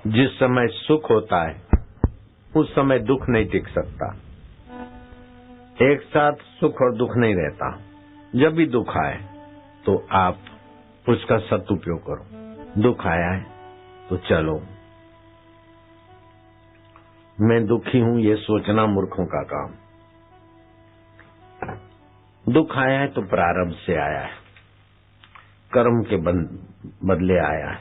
जिस समय सुख होता है उस समय दुख नहीं टिक सकता। एक साथ सुख और दुख नहीं रहता। जब भी दुख आए तो आप उसका सदुपयोग करो। दुख आया है तो चलो, मैं दुखी हूं ये सोचना मूर्खों का काम। दुख आया है तो प्रारब्ध से आया है, कर्म के बदले आया है,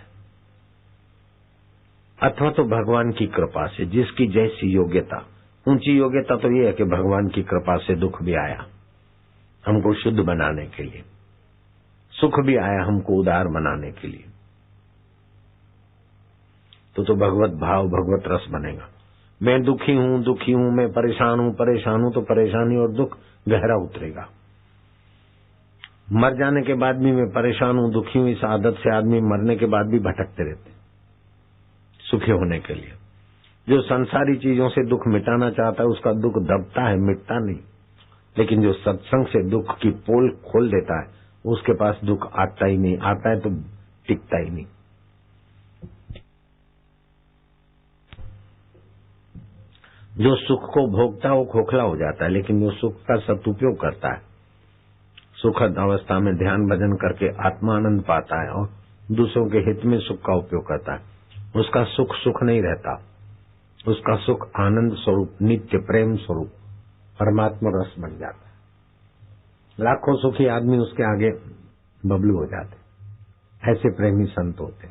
अथवा तो भगवान की कृपा से, जिसकी जैसी योग्यता। ऊंची योग्यता तो ये है कि भगवान की कृपा से दुख भी आया हमको शुद्ध बनाने के लिए, सुख भी आया हमको उदार बनाने के लिए। तो भगवत भाव भगवत रस बनेगा। मैं दुखी हूं, मैं परेशान हूं तो परेशानी और दुख गहरा उतरेगा। मर जाने के बाद भी मैं परेशान हूं, दुखी हूं, इस आदत से आदमी मरने के बाद भी भटकते रहते सुखी होने के लिए। जो संसारी चीजों से दुख मिटाना चाहता है उसका दुख दबता है, मिटता नहीं। लेकिन जो सत्संग से दुख की पोल खोल देता है उसके पास दुख आता ही नहीं, आता है तो टिकता ही नहीं। जो सुख को भोगता है वो खोखला हो जाता है, लेकिन जो सुख का सदुपयोग करता है, सुखद अवस्था में ध्यान भजन करके आत्मानंद पाता है और दूसरों के हित में सुख का उपयोग करता है, उसका सुख सुख नहीं रहता, उसका सुख आनंद स्वरूप, नित्य प्रेम स्वरूप, परमात्मा रस बन जाता है। लाखों सुखी आदमी उसके आगे बबलू हो जाते, ऐसे प्रेमी संत होते।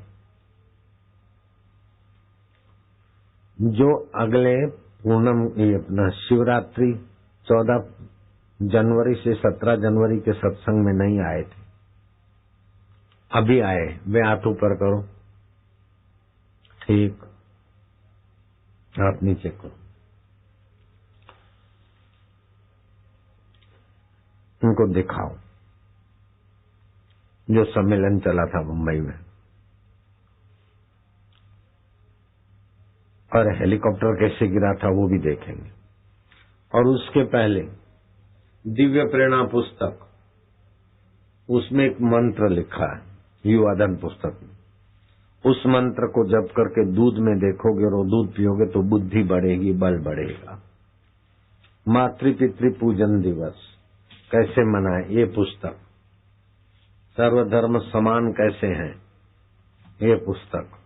जो अगले पूनम ये अपना शिवरात्रि 14 जनवरी से 17 जनवरी के सत्संग में नहीं आए थे, अभी आए, वे हाथ ऊपर करो। ठीक, हाथ नीचे करो। उनको दिखाओ जो सम्मेलन चला था मुंबई में, और हेलीकॉप्टर कैसे गिरा था वो भी देखेंगे। और उसके पहले दिव्य प्रेरणा पुस्तक, उसमें एक मंत्र लिखा है, युवाधन पुस्तक में। उस मंत्र को जप करके दूध में देखोगे और वो दूध पियोगे तो बुद्धि बढ़ेगी, बल बढ़ेगा। मातृपितृ पूजन दिवस कैसे मनाए, ये पुस्तक। सर्वधर्म समान कैसे हैं, ये पुस्तक।